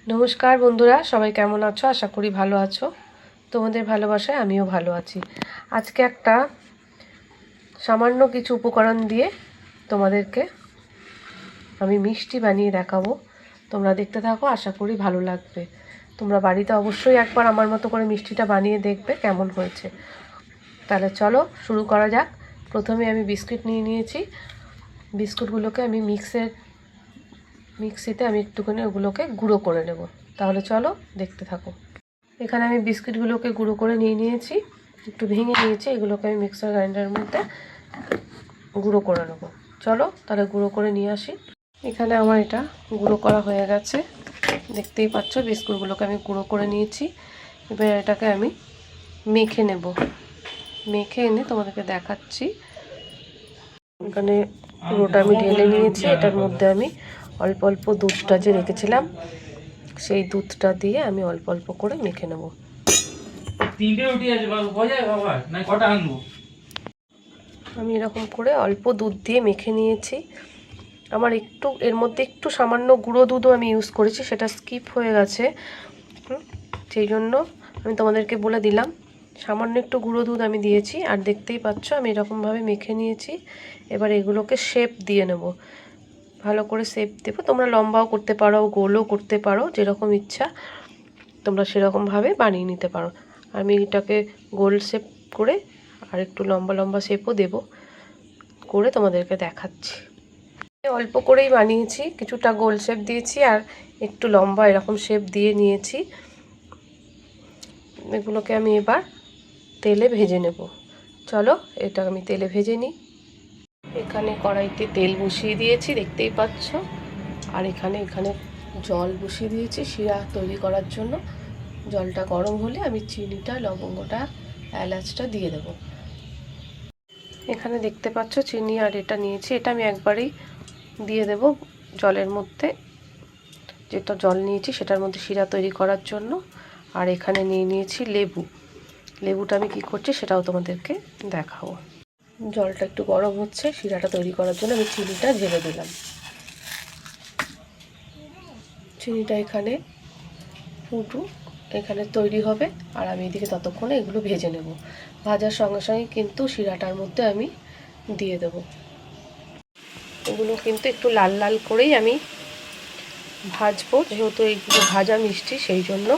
নমস্কার বন্ধুরা, সবাই কেমন আছো? আশা করি ভালো আছো। তোমাদের ভালোবাসায় আমিও ভালো আছি। আজকে একটা সামান্য কিছু উপকরণ দিয়ে তোমাদেরকে আমি মিষ্টি বানিয়ে দেখাবো। তোমরা দেখতে থাকো, আশা করি ভালো লাগবে। তোমরা বাড়িতে অবশ্যই একবার আমার মতো করে মিষ্টিটা বানিয়ে দেখবে কেমন হয়েছে। তাহলে চলো শুরু করা যাক। প্রথমে আমি বিস্কুট নিয়ে নিয়েছি। বিস্কুটগুলোকে আমি মিক্সিতে আমি একটুখানি ওগুলোকে গুঁড়ো করে নেব। তাহলে চলো দেখতে থাকো। এখানে আমি বিস্কিটগুলোকে গুঁড়ো করে নিয়েছি, একটু ভেঙে নিয়েছি। এগুলোকে আমি মিক্সার গ্রাইন্ডারের মধ্যে গুঁড়ো করে নেবো। চলো তাহলে গুঁড়ো করে নিয়ে আসি। এখানে আমার এটা গুঁড়ো করা হয়ে গেছে, দেখতেই পাচ্ছ। বিস্কুটগুলোকে আমি গুঁড়ো করে নিয়েছি। এবার এটাকে আমি মেখে নেব। মেখে এনে তোমাদেরকে দেখাচ্ছি। এখানে পুরোটা আমি ঢেলে নিয়েছি। এটার মধ্যে আমি অল্প অল্প দুধটা যে রেখেছিলাম, সেই দুধটা দিয়ে আমি অল্প অল্প করে মেখে নেব। আমি এরকম করে অল্প দুধ দিয়ে মেখে নিয়েছি। আমার একটু এর মধ্যে একটু সামান্য গুঁড়ো দুধও আমি ইউজ করেছি, সেটা স্কিপ হয়ে গেছে। সেই জন্য আমি তোমাদেরকে বলে দিলাম, সামান্য একটু গুঁড়ো দুধ আমি দিয়েছি। আর দেখতেই পাচ্ছ আমি এরকমভাবে মেখে নিয়েছি। এবার এগুলোকে শেপ দিয়ে নেব, ভালো করে শেপ দেবো। তোমরা লম্বাও করতে পারো, গোলও করতে পারো, যেরকম ইচ্ছা তোমরা সেরকমভাবে বানিয়ে নিতে পারো। আমি এটাকে গোল শেপ করে আর একটু লম্বা লম্বা শেপও দেব, করে তোমাদেরকে দেখাচ্ছি। অল্প করেই বানিয়েছি, কিছুটা গোল শেপ দিয়েছি আর একটু লম্বা এরকম শেপ দিয়ে নিয়েছি। এগুলোকে আমি এবার তেলে ভেজে নেব। চলো এটা আমি তেলে ভেজে নিই। এখানে কড়াইতে তেল বসিয়ে দিয়েছি, দেখতেই পাচ্ছ। আর এখানে জল বসিয়ে দিয়েছি শিরা তৈরি করার জন্য। জলটা গরম হলে আমি চিনিটা, লবঙ্গটা, এলাচটা দিয়ে দেব। এখানে দেখতে পাচ্ছ চিনি আর এটা নিয়েছি, এটা আমি একবারেই দিয়ে দেব জলের মধ্যে। যেটা জল নিয়েছি সেটার মধ্যে শিরা তৈরি করার জন্য। আর এখানে নিয়েছি লেবুটা আমি কি করছি সেটাও তোমাদেরকে দেখাবো। জলটা একটু গরম হচ্ছে, শিরাটা তৈরি করার জন্য আমি চিনিটা ঢেলে দিলাম। চিনিটা এখানে এখানে তৈরি হবে, আর আমি এদিকে ততক্ষণে এগুলো ভেজে নেব। ভাজার সঙ্গে সঙ্গে কিন্তু শিরাটার মধ্যে আমি দিয়ে দেব। এগুলো কিন্তু একটু লাল লাল করেই আমি ভাজবো, যেহেতু এইগুলো ভাজা মিষ্টি, সেই জন্য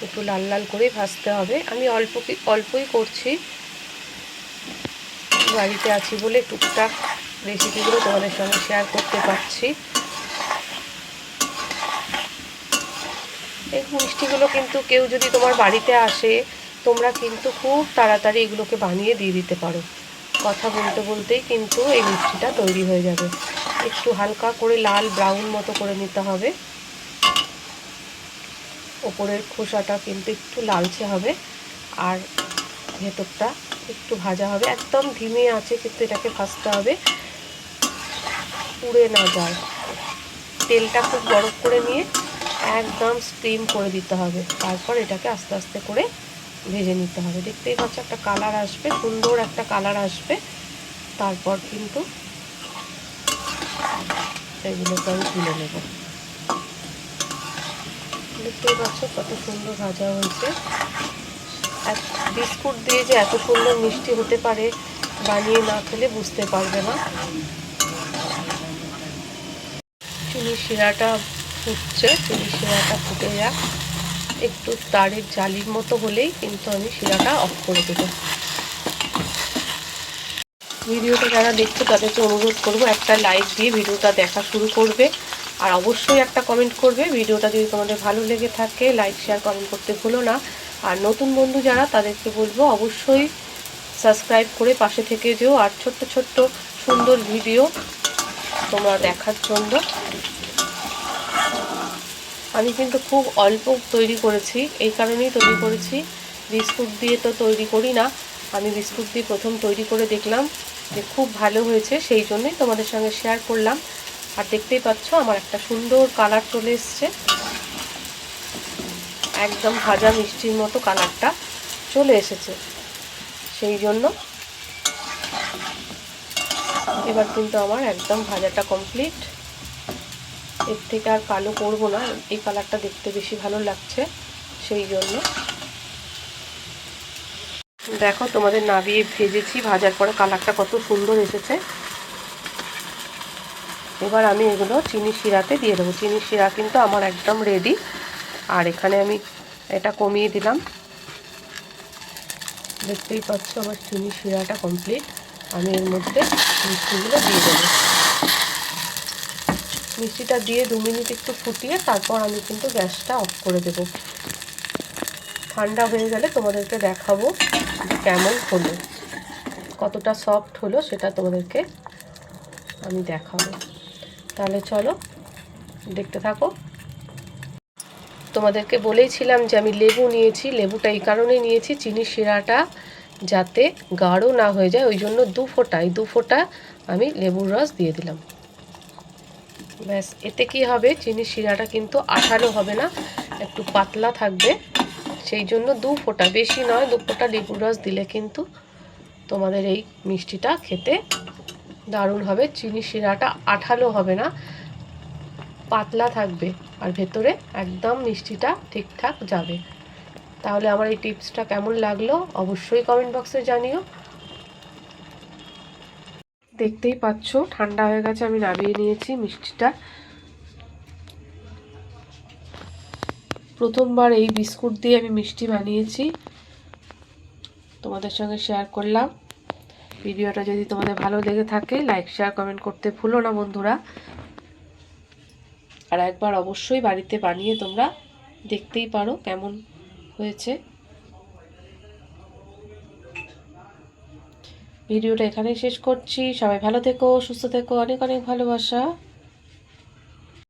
একটু লাল লাল করেই ভাজতে হবে। আমি অল্পই করছি, বাড়িতে আছি বলে টুকটাক রেসিপিগুলো তোমাদের সঙ্গে শেয়ার করতে পারছি। এই মিষ্টিগুলো কিন্তু কেউ যদি তোমার বাড়িতে আসে, তোমরা কিন্তু খুব তাড়াতাড়ি এগুলোকে বানিয়ে দিয়ে দিতে পারো। কথা বলতে বলতেই কিন্তু এই মিষ্টিটা তৈরি হয়ে যাবে। একটু হালকা করে লাল ব্রাউন মতো করে নিতে হবে। ওপরের খোসাটা কিন্তু একটু লালচে হবে, আর ভেতরটা একটু ভাজা হবে। একদম ধিমে আছে কিন্তু এটাকে ভাজতে হবে, পুড়ে না যায়। তেলটা খুব গরম করে নিয়ে একদম স্টিম করে দিতে হবে। তারপর এটাকে আস্তে আস্তে করে ভেজে নিতে হবে। দেখতেই পাচ্ছ একটা কালার আসবে, সুন্দর একটা কালার আসবে। তারপর কিন্তু এগুলোকে আমি তুলে নেব। দেখতেই পাচ্ছ কত সুন্দর ভাজা হয়েছে। বিস্কুট দিয়ে যে এত সুন্দর মিষ্টি হতে পারে, বানিয়ে না খেলে বুঝতে পারবে না। চিনির শিরাটা ফুটছে, চিনির শিরাটা ফুটে যাক। একটু তারের জালির মতো হলেই কিন্তু আমি শিরাটা অফ করে দেব। ভিডিওটা যারা দেখছো তাদেরকে অনুরোধ করব, একটা লাইক দিয়ে ভিডিওটা দেখা শুরু করবে। আর অবশ্যই একটা কমেন্ট করবে। ভিডিওটা যদি তোমাদের ভালো লেগে থাকে লাইক শেয়ার কমেন্ট করতে ভুলো না। আর নতুন বন্ধু যারা তাদেরকে বলবো অবশ্যই সাবস্ক্রাইব করে পাশে থেকে যেও। আর ছোট্ট ছোট্ট সুন্দর ভিডিও তোমরা দেখার জন্য। আমি কিন্তু খুব অল্প তৈরি করেছি, এই কারণেই তৈরি করেছি, বিস্কুট দিয়ে তো তৈরি করি না। আমি বিস্কুট দিয়ে প্রথম তৈরি করে দেখলাম যে খুব ভালো হয়েছে, সেই জন্যই তোমাদের সঙ্গে শেয়ার করলাম। আর দেখতেই পাচ্ছ আমার একটা সুন্দর কালার চলে এসছে, একদম ভাজা মিষ্টির মতো কালারটা চলে এসেছে। সেই জন্য এবার কিন্তু আমার একদম ভাজাটা কমপ্লিট। এর থেকে আর কালো করব না, এই কালারটা দেখতে বেশি ভালো লাগছে সেই জন্য। দেখো তোমাদের নাবিয়ে ভেজেছি, ভাজার পরে কালারটা কত সুন্দর এসেছে। এবার আমি এগুলো চিনি শিরাতে দিয়ে দেবো। চিনি শিরা কিন্তু আমার একদম রেডি। আর এখানে আমি এটা কমিয়ে দিলাম, দেখতেই পাচ্ছ আমার চিনি শিরাটা কমপ্লিট। আমি এর মধ্যে মিষ্টিগুলো দিয়ে দেবো। মিষ্টিটা দিয়ে 2 মিনিট একটু ফুটিয়ে তারপর আমি কিন্তু গ্যাসটা অফ করে দেব। ঠান্ডা হয়ে গেলে তোমাদেরকে দেখাবো যে কেমন হলো, কতটা সফট হলো সেটা তোমাদেরকে আমি দেখাবো। তাহলে চলো দেখতে থাকো। তোমাদেরকে বলেইছিলাম যে আমি লেবু নিয়েছি। লেবুটা এই কারণে নিয়েছি, চিনি শিরাটা যাতে গাঢ় না হয়ে যায়, ওই জন্য 2 ফোঁটা আমি লেবুর রস দিয়ে দিলাম। ব্যাস, এতে কি হবে, চিনি শিরাটা কিন্তু আঠালো হবে না, একটু পাতলা থাকবে। সেই জন্য 2 ফোঁটা, বেশি নয়, 2 ফোঁটা লেবুর রস দিলে কিন্তু তোমাদের এই মিষ্টিটা খেতে দারুণ হবে। চিনি শিরাটা আঠালো হবে না, পাতলা থাকবে, আর ভেতরে একদম মিষ্টিটা ঠিকঠাক যাবে। তাহলে আমার এই টিপসটা কেমন লাগলো অবশ্যই কমেন্ট বক্সে জানিও। দেখতেই পাচ্ছ ঠান্ডা হয়ে গেছে, আমি নামিয়ে নিয়েছি মিষ্টিটা। প্রথমবার এই বিস্কুট দিয়ে আমি মিষ্টি বানিয়েছি, তোমাদের সঙ্গে শেয়ার করলাম। ভিডিওটা যদি তোমাদের ভালো লেগে থাকে লাইক শেয়ার কমেন্ট করতে ভুলো না বন্ধুরা। আর একবার অবশ্যই বাড়িতে বানিয়ে তোমরা দেখতেই পারো কেমন হয়েছে। ভিডিওটা এখানেই শেষ করছি। সবাই ভালো থেকো, সুস্থ থেকো, অনেক অনেক ভালোবাসা।